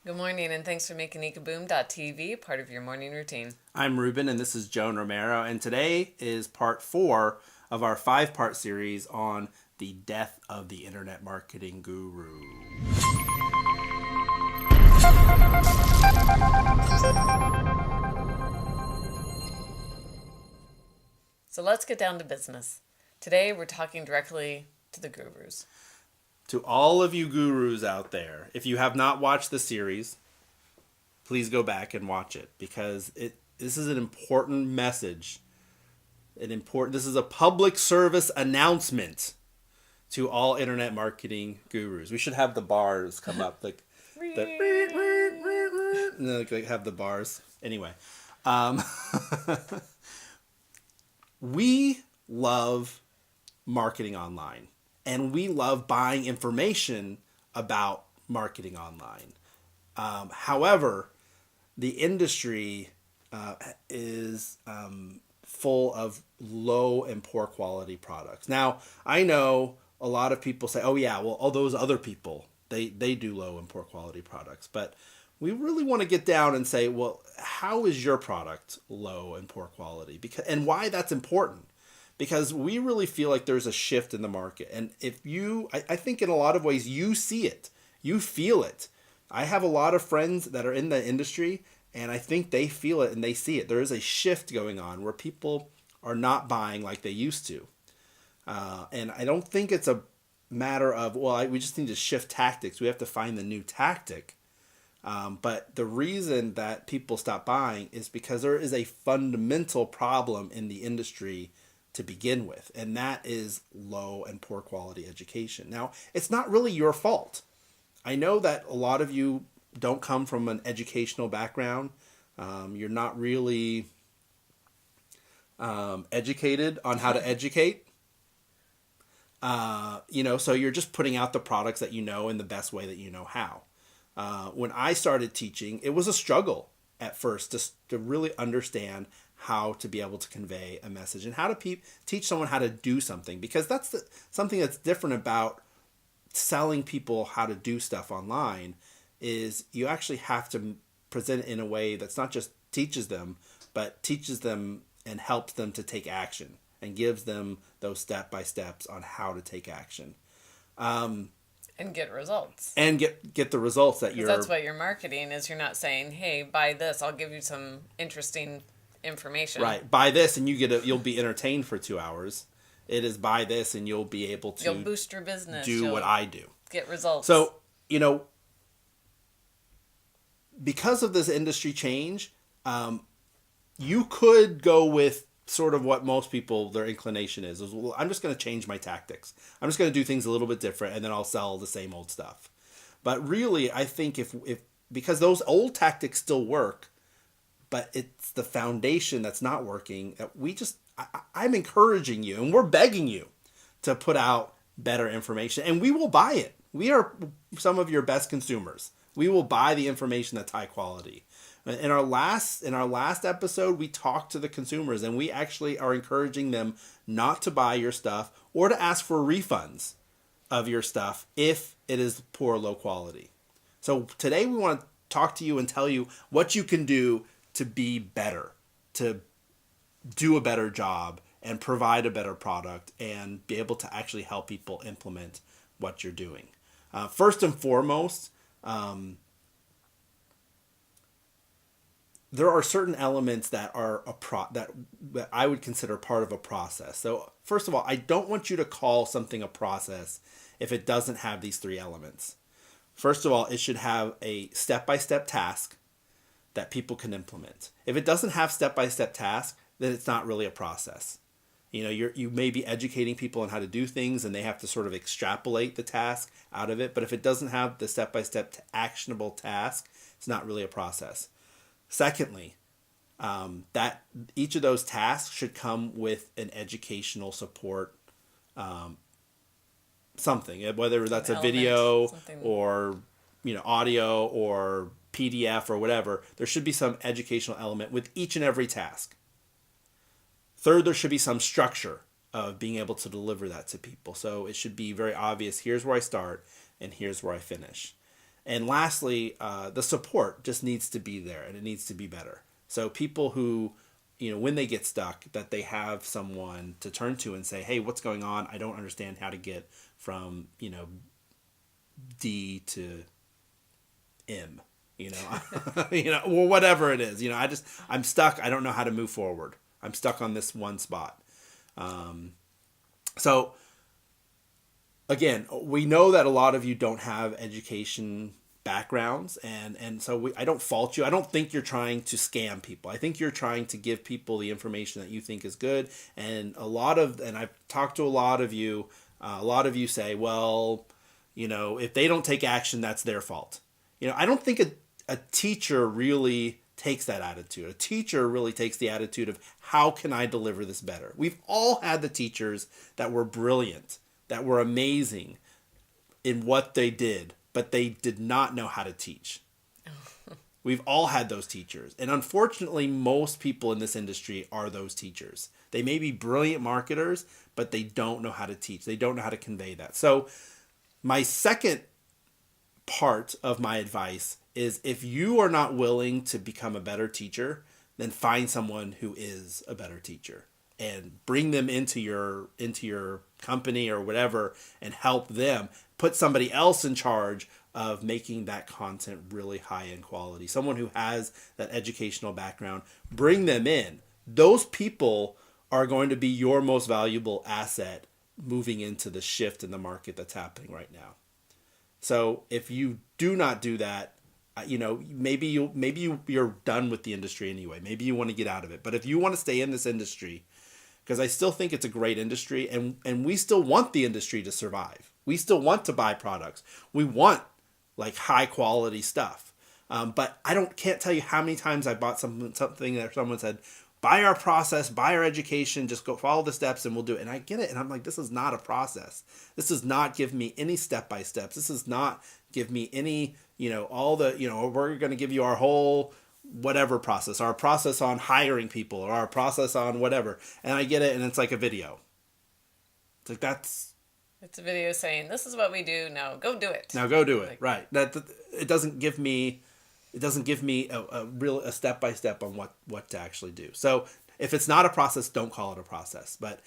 Good morning, and thanks for making ekaboom.tv part of your morning routine. I'm Ruben, and this is Joan Romero, and today is part 4 of our 5-part series on the death of the internet marketing guru. So let's get down to business. Today we're talking directly to the gurus. To all of you gurus out there, if you have not watched the series, please go back and watch it because this is an important message. This is a public service announcement to all internet marketing gurus. We should have the bars come up like they have the bars. Anyway, um, we love marketing online and we love buying information about marketing online. However, the industry is full of low and poor quality products. Now, I know a lot of people say, "Oh yeah, well, all those other people they do low and poor quality products," but we really want to get down and say, "Well, how is your product low and poor quality?" And why that's important. Because we really feel like there's a shift in the market. And I think in a lot of ways, you see it, you feel it. I have a lot of friends that are in the industry, and I think they feel it and they see it. There is a shift going on where people are not buying like they used to. And I don't think it's a matter of, we just need to shift tactics. We have to find the new tactic. But the reason that people stop buying is because there is a fundamental problem in the industry to begin with, and that is low and poor quality education. Now, it's not really your fault. I know that a lot of you don't come from an educational background. You're not really educated on how to educate. So you're just putting out the products that you know in the best way that you know how. When I started teaching, it was a struggle at first to really understand how to be able to convey a message and how to teach someone how to do something, because that's something that's different about selling people how to do stuff online is you actually have to present it in a way that's not just teaches them, but teaches them and helps them to take action and gives them those step-by-steps on how to take action. And get results. And get the results that you're... That's what you're marketing is. You're not saying, hey, buy this, I'll give you some interesting information. Right. Buy this and you'll be entertained for 2 hours. It is buy this and you'll be able to... You'll boost your business. Do what I do. Get results. So, because of this industry change, you could go with sort of what most people, their inclination is, well, I'm just going to change my tactics. I'm just going to do things a little bit different and then I'll sell the same old stuff. But really, I think if because those old tactics still work, but it's the foundation that's not working, that I'm encouraging you and we're begging you to put out better information, and we will buy it. We are some of your best consumers. We will buy the information that's high quality. In our last episode, we talked to the consumers, and we actually are encouraging them not to buy your stuff or to ask for refunds of your stuff if it is poor, low quality. So today we want to talk to you and tell you what you can do to be better, to do a better job and provide a better product and be able to actually help people implement what you're doing. First and foremost, there are certain elements that are that I would consider part of a process. So first of all, I don't want you to call something a process if it doesn't have these 3 elements. First of all, it should have a step-by-step task that people can implement. If it doesn't have step-by-step task, then it's not really a process. You may be educating people on how to do things and they have to sort of extrapolate the task out of it. But if it doesn't have the step-by-step actionable task, it's not really a process. Secondly, that each of those tasks should come with an educational support, something, whether that's a video or audio or PDF or whatever. There should be some educational element with each and every task. Third, there should be some structure of being able to deliver that to people. So it should be very obvious. Here's where I start and here's where I finish. And lastly, the support just needs to be there, and it needs to be better. So people who, when they get stuck, that they have someone to turn to and say, hey, what's going on? I don't understand how to get from, D to M, or whatever it is. I'm stuck. I don't know how to move forward. I'm stuck on this one spot. So again, we know that a lot of you don't have education backgrounds, and so I don't fault you. I don't think you're trying to scam people. I think you're trying to give people the information that you think is good. And I've talked to a lot of you say, well, if they don't take action, that's their fault. I don't think a teacher really takes that attitude. A teacher really takes the attitude of, how can I deliver this better? We've all had the teachers that were brilliant, that were amazing in what they did, but they did not know how to teach. We've all had those teachers. And unfortunately, most people in this industry are those teachers. They may be brilliant marketers, but they don't know how to teach. They don't know how to convey that. So my second part of my advice is, if you are not willing to become a better teacher, then find someone who is a better teacher and bring them into your company or whatever, and help them. Put somebody else in charge of making that content really high in quality. Someone who has that educational background, bring them in. Those people are going to be your most valuable asset moving into the shift in the market that's happening right now. So if you do not do that, maybe you're done with the industry anyway. Maybe you want to get out of it. But if you want to stay in this industry, because I still think it's a great industry, and we still want the industry to survive. We still want to buy products. We want like high quality stuff. But can't tell you how many times I bought something that someone said, buy our process, buy our education, just go follow the steps and we'll do it. And I get it. And I'm like, this is not a process. This does not give me any step-by-steps. This does not give me any, we're going to give you our whole whatever process, our process on hiring people, or our process on whatever. And I get it. And it's like a video. It's like, it's a video saying, this is what we do. Now go do it. Now go do it. Right. It doesn't give me a step-by-step on what to actually do. So if it's not a process, don't call it a process. But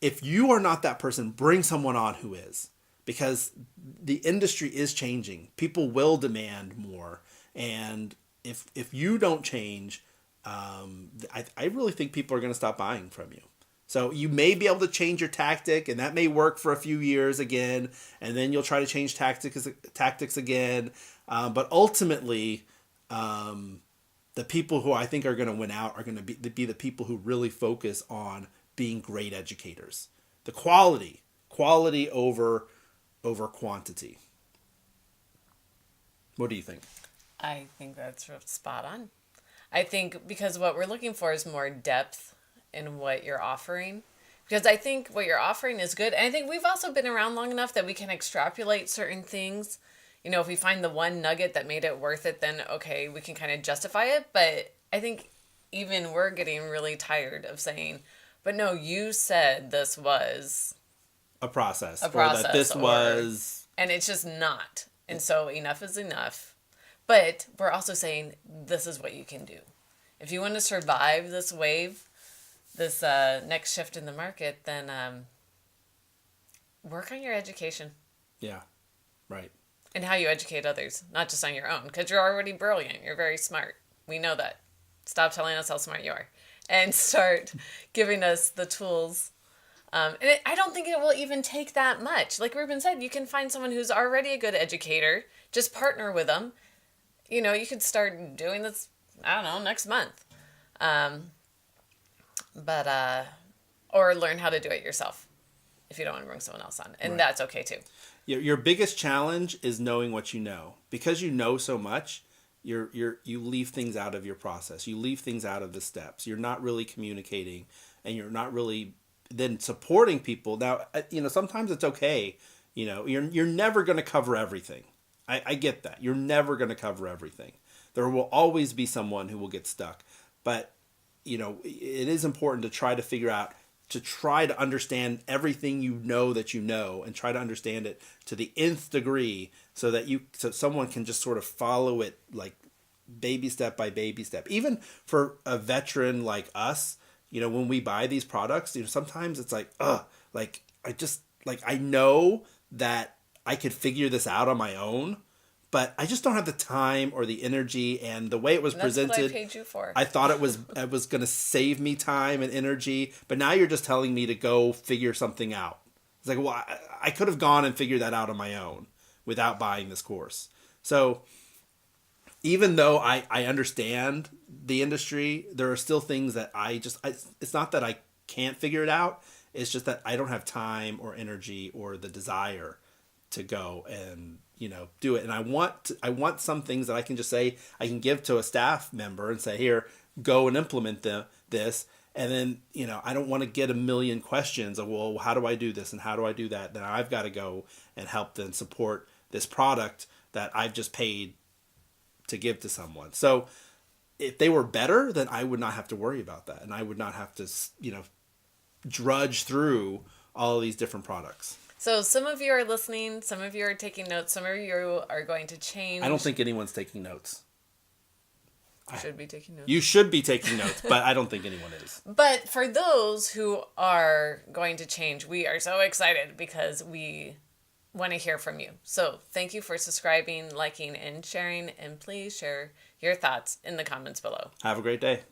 if you are not that person, bring someone on who is, because the industry is changing. People will demand more. And if you don't change, I really think people are going to stop buying from you. So you may be able to change your tactic, and that may work for a few years again, and then you'll try to change tactics again. But ultimately, the people who I think are going to win out are going to be the people who really focus on being great educators. The quality over quantity. What do you think? I think that's spot on. I think because what we're looking for is more depth in what you're offering. Because I think what you're offering is good. And I think we've also been around long enough that we can extrapolate certain things. If we find the one nugget that made it worth it, then okay, we can kind of justify it. But I think even we're getting really tired of saying, but no, you said this was a process. Or that this was... And it's just not. And so enough is enough. But we're also saying, this is what you can do. If you want to survive this wave, this next shift in the market, then work on your education. Yeah, right. And how you educate others, not just on your own, because you're already brilliant. You're very smart. We know that. Stop telling us how smart you are, and start giving us the tools. I don't think it will even take that much. Like Ruben said, you can find someone who's already a good educator. Just partner with them. You could start doing this, I don't know, next month. Or learn how to do it yourself if you don't want to bring someone else on. And That's okay too. Your biggest challenge is knowing what you know. Because you know so much, you leave things out of your process. You leave things out of the steps. You're not really communicating, and you're not really then supporting people. Now, sometimes it's okay. You're never going to cover everything. I get that. You're never going to cover everything. There will always be someone who will get stuck. But, it is important to try to figure out, to try to understand everything you know that you know, and try to understand it to the nth degree, so that someone can just sort of follow it like baby step by baby step. Even for a veteran like us, when we buy these products, sometimes it's like, like I know that I could figure this out on my own, but I just don't have the time or the energy, and the way it was presented. That's what I paid you for. I thought it was going to save me time and energy, but now you're just telling me to go figure something out. It's like, well, I could have gone and figured that out on my own without buying this course. So even though I understand the industry, there are still things that it's not that I can't figure it out. It's just that I don't have time or energy or the desire to go and do it. And I want some things that I can just say, I can give to a staff member and say, here, go and implement this. And then, I don't want to get a million questions of, well, how do I do this and how do I do that? Then I've got to go and help them support this product that I've just paid to give to someone. So if they were better, then I would not have to worry about that. And I would not have to, drudge through all of these different products. So some of you are listening, some of you are taking notes, some of you are going to change. I don't think anyone's taking notes. You should be taking notes. You should be taking notes, but I don't think anyone is. But for those who are going to change, we are so excited because we want to hear from you. So thank you for subscribing, liking, and sharing, and please share your thoughts in the comments below. Have a great day.